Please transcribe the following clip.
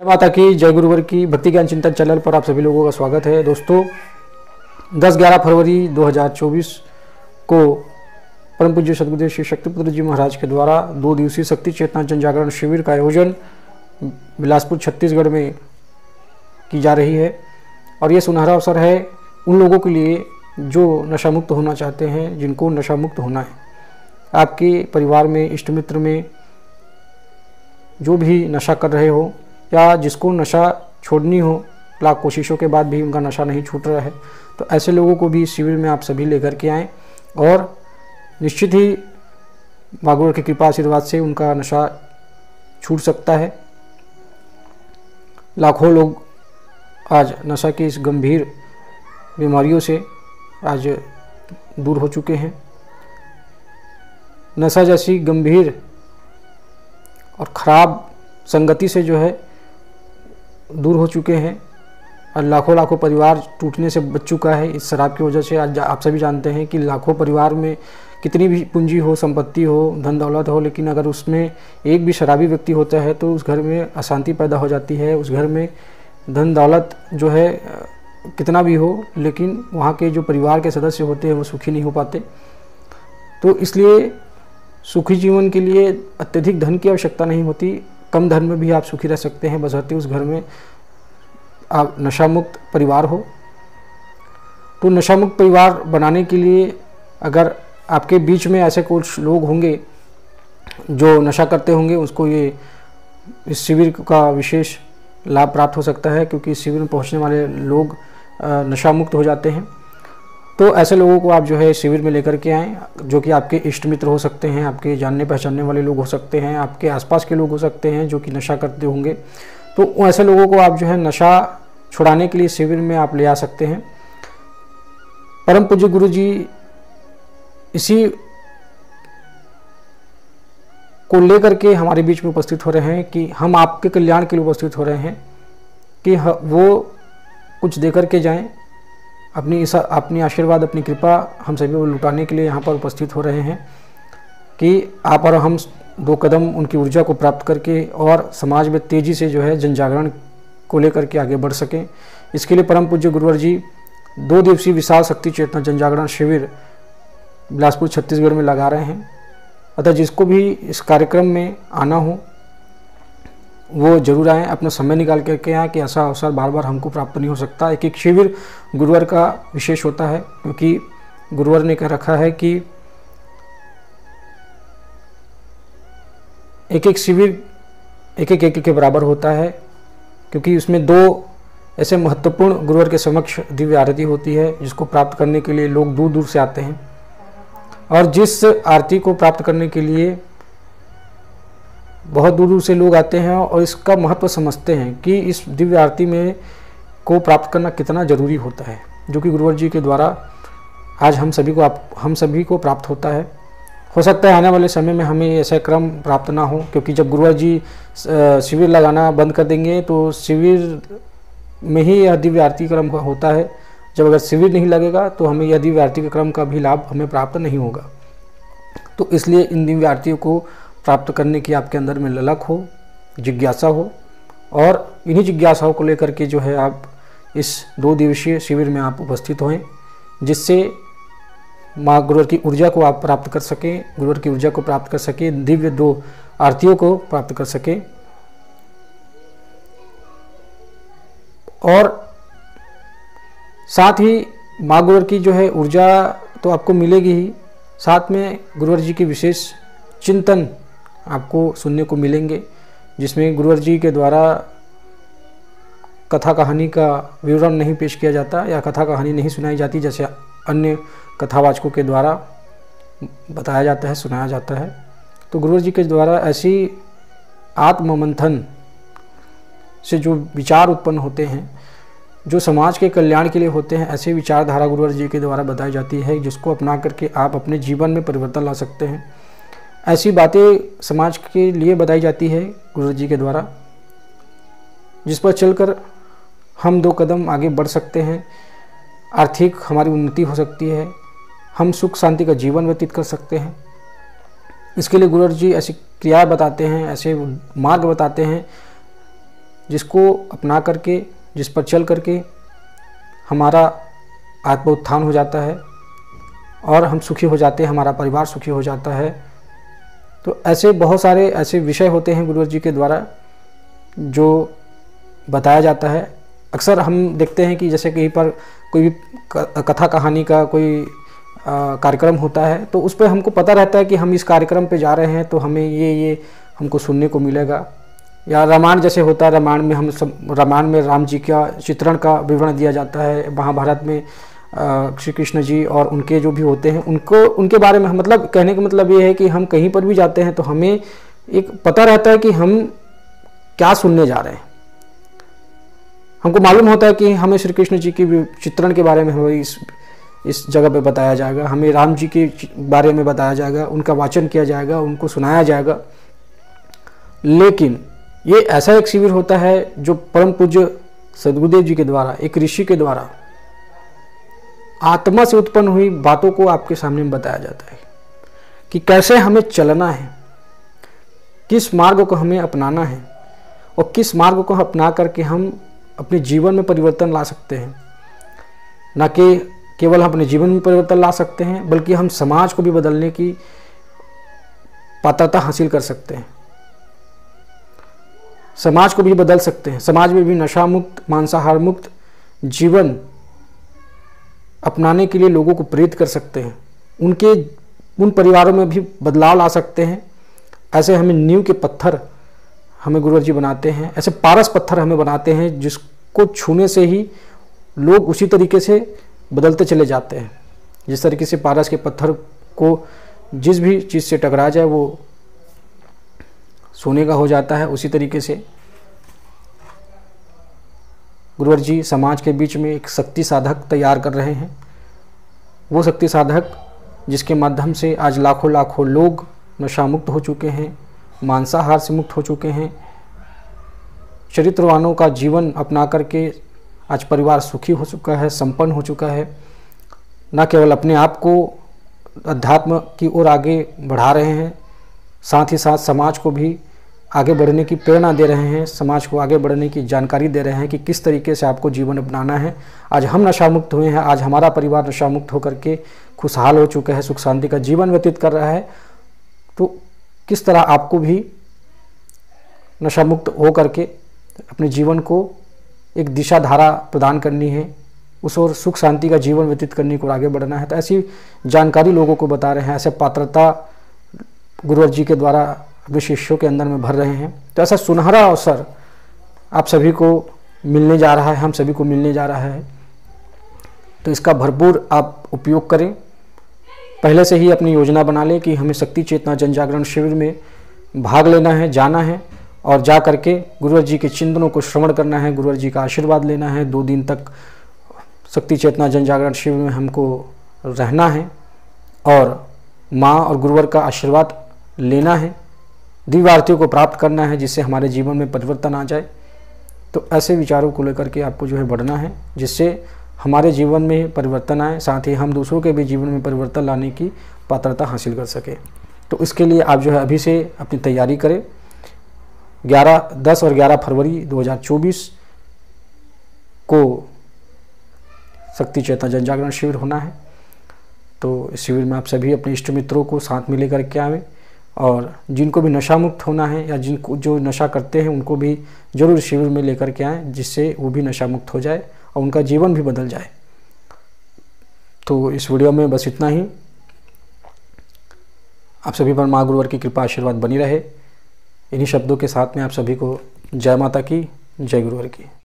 माता की जय गुरुवर की भक्ति ज्ञान चिंतन चैनल पर आप सभी लोगों का स्वागत है। दोस्तों 10-11 फरवरी 2024 को परम पूज्य सद्गुरुदेव श्री शक्तिपुत्र जी महाराज के द्वारा 2 दिवसीय शक्ति चेतना जन जागरण शिविर का आयोजन बिलासपुर छत्तीसगढ़ में की जा रही है। और ये सुनहरा अवसर है उन लोगों के लिए जो नशा मुक्त होना चाहते हैं, जिनको नशा मुक्त होना है। आपके परिवार में, इष्ट मित्र में जो भी नशा कर रहे हो या जिसको नशा छोड़नी हो, लाख कोशिशों के बाद भी उनका नशा नहीं छूट रहा है, तो ऐसे लोगों को भी इस शिविर में आप सभी लेकर के आएँ और निश्चित ही माँ गुरुवर की कृपा आशीर्वाद से उनका नशा छूट सकता है। लाखों लोग आज नशा की इस गंभीर बीमारियों से आज दूर हो चुके हैं। नशा जैसी गंभीर और ख़राब संगति से जो है दूर हो चुके हैं और लाखों लाखों परिवार टूटने से बच चुका है इस शराब की वजह से। आज आप सभी जानते हैं कि लाखों परिवार में कितनी भी पूंजी हो, संपत्ति हो, धन दौलत हो, लेकिन अगर उसमें एक भी शराबी व्यक्ति होता है तो उस घर में अशांति पैदा हो जाती है। उस घर में धन दौलत जो है कितना भी हो, लेकिन वहाँ के जो परिवार के सदस्य होते हैं वो सुखी नहीं हो पाते। तो इसलिए सुखी जीवन के लिए अत्यधिक धन की आवश्यकता नहीं होती, कम धन में भी आप सुखी रह सकते हैं, बशर्ते उस घर में आप नशा मुक्त परिवार हो। तो नशा मुक्त परिवार बनाने के लिए अगर आपके बीच में ऐसे कुछ लोग होंगे जो नशा करते होंगे, उसको ये इस शिविर का विशेष लाभ प्राप्त हो सकता है, क्योंकि इस शिविर में पहुंचने वाले लोग नशा मुक्त हो जाते हैं। तो ऐसे लोगों को आप जो है शिविर में लेकर के आएँ, जो कि आपके इष्ट मित्र हो सकते हैं, आपके जानने पहचानने वाले लोग हो सकते हैं, आपके आसपास के लोग हो सकते हैं जो कि नशा करते होंगे। तो ऐसे लोगों को आप जो है नशा छुड़ाने के लिए शिविर में आप ले आ सकते हैं। परम पूज्य गुरु जी इसी को लेकर के हमारे बीच में उपस्थित हो रहे हैं कि हम आपके कल्याण के लिए उपस्थित हो रहे हैं कि वो कुछ देकर के जाएं, अपनी आशीर्वाद, अपनी कृपा हम सभी को लुटाने के लिए यहाँ पर उपस्थित हो रहे हैं कि आप और हम 2 कदम उनकी ऊर्जा को प्राप्त करके और समाज में तेज़ी से जो है जन जागरण को लेकर के आगे बढ़ सकें। इसके लिए परम पूज्य गुरुवर जी 2 दिवसीय विशाल शक्ति चेतना जन जागरण शिविर बिलासपुर छत्तीसगढ़ में लगा रहे हैं। अतः जिसको भी इस कार्यक्रम में आना हो वो जरूर आएँ, अपना समय निकाल करके आएँ कि ऐसा अवसर बार बार हमको प्राप्त नहीं हो सकता। एक एक शिविर गुरुवर का विशेष होता है, क्योंकि गुरुवर ने कह रखा है कि एक एक शिविर एक के बराबर होता है, क्योंकि उसमें 2 ऐसे महत्वपूर्ण गुरुवर के समक्ष दिव्य आरती होती है जिसको प्राप्त करने के लिए लोग दूर दूर से आते हैं। और जिस आरती को प्राप्त करने के लिए बहुत दूर दूर से लोग आते हैं और इसका महत्व समझते हैं कि इस दिव्य आरती में को प्राप्त करना कितना ज़रूरी होता है, जो कि गुरुवर जी के द्वारा आज हम सभी को प्राप्त होता है। हो सकता है आने वाले समय में हमें ऐसा क्रम प्राप्त ना हो, क्योंकि जब गुरुवर जी शिविर लगाना बंद कर देंगे तो शिविर में ही यह दिव्य आरती क्रम होता है। जब अगर शिविर नहीं लगेगा तो हमें यह दिव्य आरती के क्रम का भी लाभ हमें प्राप्त नहीं होगा। तो इसलिए इन दिव्य आरतियों को प्राप्त करने की आपके अंदर में ललक हो, जिज्ञासा हो, और इन्हीं जिज्ञासाओं को लेकर के जो है आप इस 2 दिवसीय शिविर में आप उपस्थित हों, जिससे माँ गुरुवर की ऊर्जा को आप प्राप्त कर सकें, गुरुवर की ऊर्जा को प्राप्त कर सकें, दिव्य 2 आरतियों को प्राप्त कर सकें। और साथ ही माँ गुरुवर की जो है ऊर्जा तो आपको मिलेगी ही, साथ में गुरुवर जी की विशेष चिंतन आपको सुनने को मिलेंगे, जिसमें गुरुवर जी के द्वारा कथा कहानी का विवरण नहीं पेश किया जाता या कथा कहानी नहीं सुनाई जाती जैसे अन्य कथावाचकों के द्वारा बताया जाता है, सुनाया जाता है। तो गुरुवर जी के द्वारा ऐसी आत्ममंथन से जो विचार उत्पन्न होते हैं, जो समाज के कल्याण के लिए होते हैं, ऐसे विचारधारा गुरुवर जी के द्वारा बताई जाती है, जिसको अपना करके आप अपने जीवन में परिवर्तन ला सकते हैं। ऐसी बातें समाज के लिए बताई जाती है गुरुवर जी के द्वारा, जिस पर चलकर हम 2 कदम आगे बढ़ सकते हैं, आर्थिक हमारी उन्नति हो सकती है, हम सुख शांति का जीवन व्यतीत कर सकते हैं। इसके लिए गुरुवर जी ऐसी क्रियाएं बताते हैं, ऐसे मार्ग बताते हैं जिसको अपना करके, जिस पर चल करके हमारा आत्म उत्थान हो जाता है और हम सुखी हो जाते हैं, हमारा परिवार सुखी हो जाता है। तो ऐसे बहुत सारे ऐसे विषय होते हैं गुरुवर जी के द्वारा जो बताया जाता है। अक्सर हम देखते हैं कि जैसे कहीं पर कोई भी कथा कहानी का कोई कार्यक्रम होता है तो उस पर हमको पता रहता है कि हम इस कार्यक्रम पे जा रहे हैं तो हमें ये हमको सुनने को मिलेगा। या रामायण जैसे होता है, रामायण में राम जी का चित्रण का विवरण दिया जाता है। महाभारत में श्री कृष्ण जी और उनके जो भी होते हैं उनके बारे में, मतलब कहने का मतलब ये है कि हम कहीं पर भी जाते हैं तो हमें एक पता रहता है कि हम क्या सुनने जा रहे हैं। हमको मालूम होता है कि हमें श्री कृष्ण जी के चित्रण के बारे में हमें इस जगह पे बताया जाएगा, हमें राम जी के बारे में बताया जाएगा, उनका वाचन किया जाएगा, उनको सुनाया जाएगा। लेकिन ये ऐसा एक शिविर होता है जो परम पूज्य सद्गुरुदेव जी के द्वारा, एक ऋषि के द्वारा आत्मा से उत्पन्न हुई बातों को आपके सामने बताया जाता है कि कैसे हमें चलना है, किस मार्ग को हमें अपनाना है और किस मार्ग को अपना करके हम अपने जीवन में परिवर्तन ला सकते हैं। न कि केवल हम अपने जीवन में परिवर्तन ला सकते हैं बल्कि हम समाज को भी बदलने की पात्रता हासिल कर सकते हैं, समाज को भी बदल सकते हैं। समाज में भी नशा मुक्त, मांसाहार मुक्त जीवन अपनाने के लिए लोगों को प्रेरित कर सकते हैं, उन परिवारों में भी बदलाव ला सकते हैं। ऐसे हमें नींव के पत्थर हमें गुरुवर जी बनाते हैं, ऐसे पारस पत्थर हमें बनाते हैं जिसको छूने से ही लोग उसी तरीके से बदलते चले जाते हैं। जिस तरीके से पारस के पत्थर को जिस भी चीज़ से टकरा जाए वो सोने का हो जाता है, उसी तरीके से गुरुवर जी समाज के बीच में एक शक्ति साधक तैयार कर रहे हैं। वो शक्ति साधक जिसके माध्यम से आज लाखों लाखों लोग नशा मुक्त हो चुके हैं, मांसाहार से मुक्त हो चुके हैं, चरित्रवानों का जीवन अपना करके आज परिवार सुखी हो चुका है, संपन्न हो चुका है। न केवल अपने आप को अध्यात्म की ओर आगे बढ़ा रहे हैं, साथ ही साथ समाज को भी आगे बढ़ने की प्रेरणा दे रहे हैं, समाज को आगे बढ़ने की जानकारी दे रहे हैं कि किस तरीके से आपको जीवन अपनाना है। आज हम नशा मुक्त हुए हैं, आज हमारा परिवार नशा मुक्त होकर के खुशहाल हो चुका है, सुख शांति का जीवन व्यतीत कर रहा है। तो किस तरह आपको भी नशा मुक्त हो करके अपने जीवन को एक दिशा धारा प्रदान करनी है, उस और सुख शांति का जीवन व्यतीत करने को आगे बढ़ना है। तो ऐसी जानकारी लोगों को बता रहे हैं, ऐसे पात्रता गुरुवर जी के द्वारा अपने शिष्यों के अंदर में भर रहे हैं। तो ऐसा सुनहरा अवसर आप सभी को मिलने जा रहा है, हम सभी को मिलने जा रहा है। तो इसका भरपूर आप उपयोग करें। पहले से ही अपनी योजना बना लें कि हमें शक्ति चेतना जन जागरण शिविर में भाग लेना है, जाना है और जा करके गुरुवर जी के चिंतनों को श्रवण करना है, गुरुवर जी का आशीर्वाद लेना है। 2 दिन तक शक्ति चेतना जन जागरण शिविर में हमको रहना है और माँ और गुरुवर का आशीर्वाद लेना है, दिव्य आरतियों को प्राप्त करना है जिससे हमारे जीवन में परिवर्तन आ जाए। तो ऐसे विचारों को लेकर के आपको जो है बढ़ना है जिससे हमारे जीवन में परिवर्तन आए, साथ ही हम दूसरों के भी जीवन में परिवर्तन लाने की पात्रता हासिल कर सके। तो इसके लिए आप जो है अभी से अपनी तैयारी करें। 10 और 11 फरवरी 2024 को शक्ति चेतना जन जागरण शिविर होना है। तो इस शिविर में आप सभी अपने इष्ट मित्रों को साथ में लेकर के आवें और जिनको भी नशा मुक्त होना है या जिनको जो नशा करते हैं उनको भी जरूर शिविर में लेकर के आएँ, जिससे वो भी नशा मुक्त हो जाए और उनका जीवन भी बदल जाए। तो इस वीडियो में बस इतना ही। आप सभी पर माँ गुरुवर की कृपा आशीर्वाद बनी रहे। इन्हीं शब्दों के साथ में आप सभी को जय माता की, जय गुरुवर की।